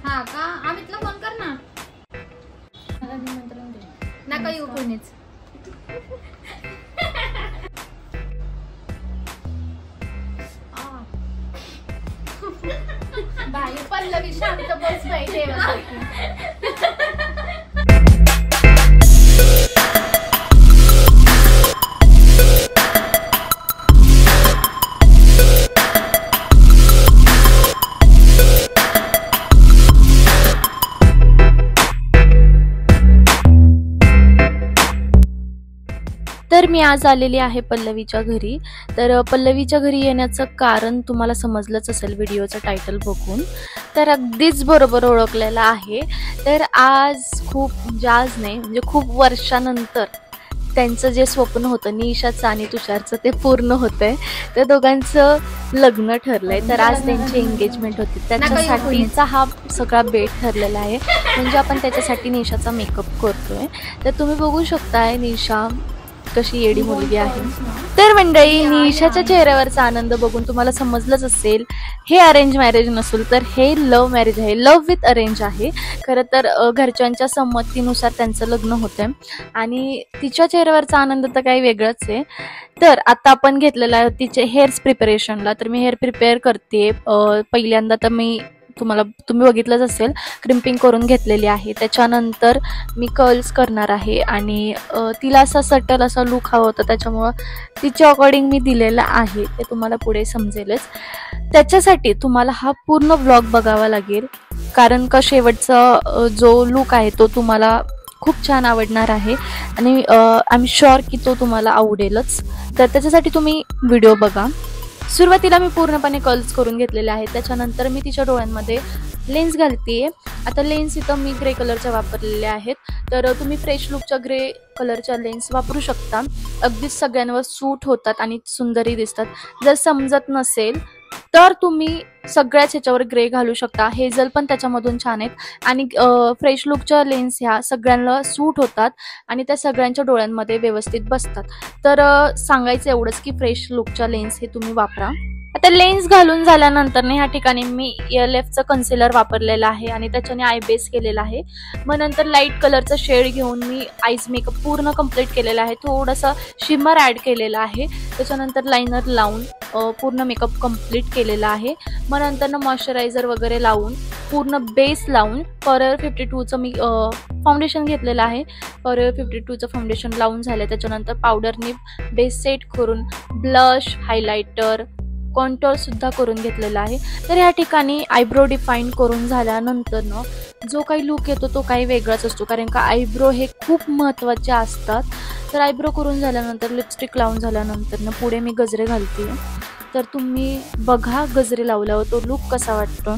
हा का अमितला फोन कर ना. मला निमंत्रण दे. नका येऊ कोणीच. बाई पल्लवी शांत बस बाई देवासाठी. तर मी आज आलेली आहे पल्लवीच्या घरी. तर पल्लवीच्या घरी येण्याचं कारण तुम्हाला समजलंच असेल व्हिडिओचं टायटल बघून. तर अगदीच बरोबर ओळखलेलं आहे. तर आज आज नाही म्हणजे खूप वर्षानंतर त्यांचं जे स्वप्न होतं निशाचं आणि तुषारचं ते पूर्ण होतंय. त्या दोघांचं लग्न ठरलंय. तर आज त्यांची एंगेजमेंट होती. त्याच्यासाठीचा हा सगळा बेट ठरलेला आहे. म्हणजे आपण त्याच्यासाठी निशाचा मेकअप करतोय. तर तुम्ही बघू शकताय निशा कशी येडी मुलगी आहे. तर मंडळी निशाच्या चेहऱ्यावरचा आनंद बघून तुम्हाला समजलंच असेल हे अरेंज मॅरेज नसेल तर हे लव्ह मॅरेज आहे. लव्ह विथ अरेंज आहे. खरं तर घरच्यांच्या संमतीनुसार त्यांचं लग्न होतंय आणि तिच्या चेहऱ्यावरचा आनंद तर काही वेगळाच आहे. तर आता आपण घेतलेला आहे तिचे हेअर्स प्रिपरेशनला. तर मी हेअर प्रिपेअर करते. पहिल्यांदा तर तुम्ही बघितलंच असेल क्रिम्पिंग करून घेतलेली आहे. त्याच्यानंतर मी कर्ल्स करणार आहे आणि तिला असा सटल असा लुक हवा होता त्याच्यामुळं तिच्या अकॉर्डिंग मी दिलेला आहे. ते तुम्हाला पुढे समजेलच. त्याच्यासाठी तुम्हाला हा पूर्ण व्लॉग बघावा लागेल कारण का शेवटचा जो लुक आहे तो तुम्हाला खूप छान आवडणार आहे आणि आय एम शुअर की तो तुम्हाला आवडेलच. तर त्याच्यासाठी तुम्ही व्हिडिओ बघा. सुरुवातीला मी पूर्णपणे कर्ल्स करून घेतलेले आहेत. त्याच्यानंतर मी तिच्या डोळ्यांमध्ये लेन्स घालते. आता लेन्स इथं मी ग्रे कलरच्या वापरलेल्या आहेत. तर तुम्ही फ्रेश लुकच्या ग्रे कलरच्या लेन्स वापरू शकता. अगदीच सगळ्यांवर सूट होतात आणि सुंदरही दिसतात. जर समजत नसेल तर तुम्ही सगळ्याच ह्याच्यावर ग्रे घालू शकता. हेझल पण त्याच्यामधून छान आहेत आणि फ्रेश लुकच्या लेन्स ह्या सगळ्यांना सूट होतात आणि त्या सगळ्यांच्या डोळ्यांमध्ये व्यवस्थित बसतात. तर सांगायचं एवढंच की फ्रेश लुकच्या लेन्स हे तुम्ही वापरा. आता लेन्स घालून झाल्यानंतर ह्या ठिकाणी मी ELFचं कन्सिलर वापरलेलं आहे आणि त्याच्याने आय बेस केलेला आहे. मग नंतर लाईट कलरचं शेड घेऊन मी आईज मेकअप पूर्ण कंप्लीट केलेला आहे. थोडंसं शिमर ॲड केलेलं आहे. त्याच्यानंतर लायनर लावून पूर्ण मेकअप कंप्लीट केलेला आहे. मग नंतर मॉइश्चरायझर वगैरे लावून पूर्ण बेस लावून फॉरएव्हर 52चं मी फाउंडेशन घेतलेलं आहे. फॉरएव्हर 52चं फाउंडेशन लावून झालं. त्याच्यानंतर पावडरने बेस सेट करून ब्लश हायलायटर कॉन्टोर सुद्धा करून घेतलेला आहे. तर या ठिकाणी आयब्रो डिफाईन करून झाल्यानंतर जो काही लुक येतो तो काही वेगळाच असतो कारण का आयब्रो हे खूप महत्त्वाचे असतात. तर आयब्रो करून झाल्यानंतर लिपस्टिक लावून झाल्यानंतर पुढे मी गजरे घालते. तर तुम्ही बघा गजरे लावल्यावर तो लुक कसा वाटतो.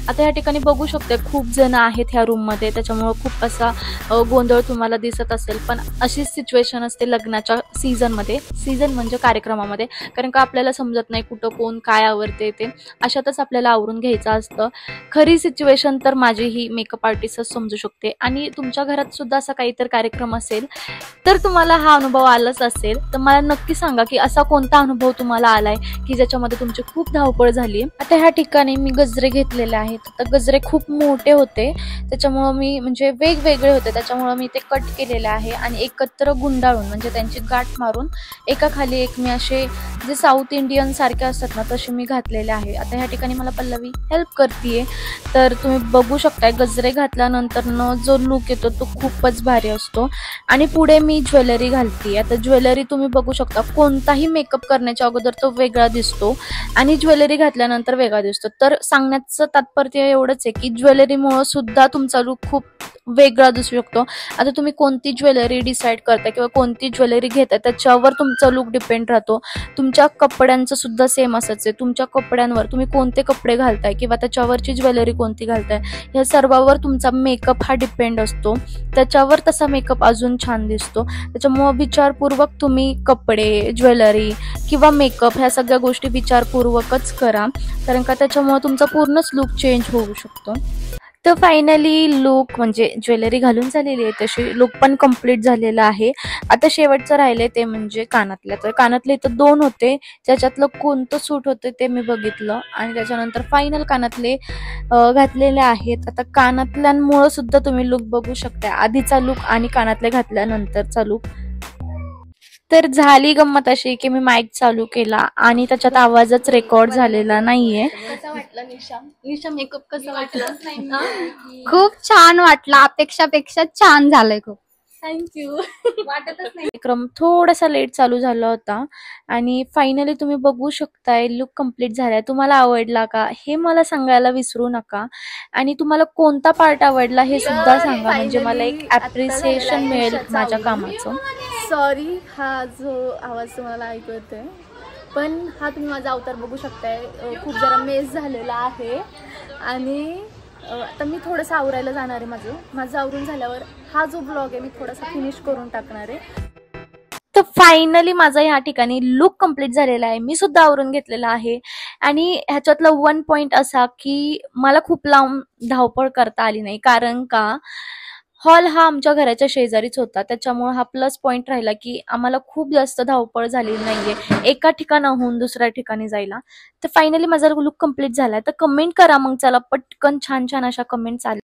आता या ठिकाणी बघू शकते खूप जण आहेत ह्या रूममध्ये त्याच्यामुळे खूप असा गोंधळ तुम्हाला दिसत असेल. पण अशीच सिच्युएशन असते लग्नाच्या सीझन म्हणजे कार्यक्रमामध्ये कारण का आपल्याला समजत नाही कुठं कोण काय आवडते ते अशातच आपल्याला आवरून घ्यायचं असतं. खरी सिच्युएशन तर माझी ही मेकअप आर्टिस्टच समजू शकते आणि तुमच्या घरात सुद्धा असा काहीतरी कार्यक्रम असेल तर तुम्हाला हा अनुभव आलाच असेल. तर मला नक्की सांगा की असा कोणता अनुभव तुम्हाला आलाय की ज्याच्यामध्ये तुमची खूप धावपळ झाली. आता ह्या ठिकाणी मी गजरे घेतलेले आहेत. तर गजरे खूप मोठे होते त्याच्यामुळं मी म्हणजे वेगवेगळे होते त्याच्यामुळं मी ते कट केलेले आहे आणि एकत्र गुंडाळून म्हणजे त्यांची गाठ मारून एका खाली एक मी असे जे साऊथ इंडियन सारखे असतात ना तसे मी घातलेले आहे. आता ह्या ठिकाणी मला पल्लवी हेल्प करते. तर तुम्ही बघू शकताय गजरे घातल्यानंतर जो लुक येतो तो खूपच भारी असतो. आणि पुढे मी ज्वेलरी घालते. आता ज्वेलरी तुम्ही बघू शकता कोणताही मेकअप करण्याच्या अगोदर तो वेगळा दिसतो आणि ज्वेलरी घातल्यानंतर वेगळा दिसतो. तर सांगण्याचं तात्पर्य एवढंच आहे की ज्वेलरीमुळे सुद्धा तुमचा लुक खूप वेगळा दिसू शकतो. आता तुम्ही कोणती ज्वेलरी डिसाईड करता किंवा कोणती ज्वेलरी घेता त्याच्यावर तुमचा लुक डिपेंड राहतो. तुमच्या कपड्यांचं सुद्धा सेम असंच आहे. तुमच्या कपड्यांवर तुम्ही कोणते कपडे घालताय किंवा त्याच्यावरची ज्वेलरी कोणती घालताय या सर्वावर तुमचा मेकअप हा डिपेंड असतो. त्याच्यावर तसा मेकअप अजून छान दिसतो. त्याच्यामुळे विचारपूर्वक तुम्ही कपडे ज्वेलरी किंवा मेकअप ह्या सगळ्या गोष्टी विचारपूर्वकच करा कारण का त्याच्यामुळे तुमचा पूर्णच लुक चेंज होऊ शकतो. तर फायनली लुक म्हणजे ज्वेलरी घालून झालेली आहे, तशी लुक पण कम्प्लीट झालेला आहे. आता शेवटचं राहिले ते म्हणजे कानातल्या. तर कानातले इथं 2 होते, त्याच्यातलं कोणतं सूट होतं ते मी बघितलं आणि त्याच्यानंतर फायनल कानातले घातलेले आहेत. आता कानातल्यांमुळं सुद्धा तुम्ही लुक बघू शकता, आधीचा लुक आणि कानातले घातल्यानंतरचा लुक. तर झाली गंमत अशी की मी माईक चालू केला आणि त्याच्यात आवाजच रेकॉर्ड झालेला नाहीये. कसा वाटला निशा मेकअप कसा वाटला? खूप छान वाटला, अपेक्षापेक्षा छान झालंय खूप. थँक्यू. वाटतच नाही. कार्यक्रम थोडासा लेट चालू झाला होता आणि फायनली तुम्ही बघू शकताय लुक कंप्लीट झालाय. तुम्हाला आवडला का हे मला सांगायला विसरू नका आणि तुम्हाला कोणता पार्ट आवडला हे सुद्धा सांगा, म्हणजे मला एक ॲप्रिसिएशन मिळेल माझ्या कामाचं. सॉरी, हा जो आवाज तुम्हाला ऐकू येतोय, पण हा तुम्ही माझा अवतार बघू शकताय. खूप जरा मेस झालेला आहे आणि आता मी थोडंसं आवरायला जाणार आहे. माझं आवरून झाल्यावर हा जो ब्लॉग आहे मी थोडासा फिनिश करून टाकणार आहे. तर फायनली माझा ह्या ठिकाणी लुक कंप्लीट झालेला आहे. मी सुद्धा आवरून घेतलेला आहे आणि ह्याच्यातला 1 पॉइंट असा की मला खूप लांब धावपळ करता आली नाही, कारण का हॉल हा आमच्या घराच्या शेजारीच होता. त्याच्यामुळे हा प्लस पॉइंट राहिला की आम्हाला खूप जास्त धावपळ झालेली नाहीये एका ठिकाणाहून दुसऱ्या ठिकाणी जायला. तर फायनली माझा लुक कंप्लीट झाला. तर कमेंट करा मग, चला पटकन छान छान अशा कमेंट्स आल्या.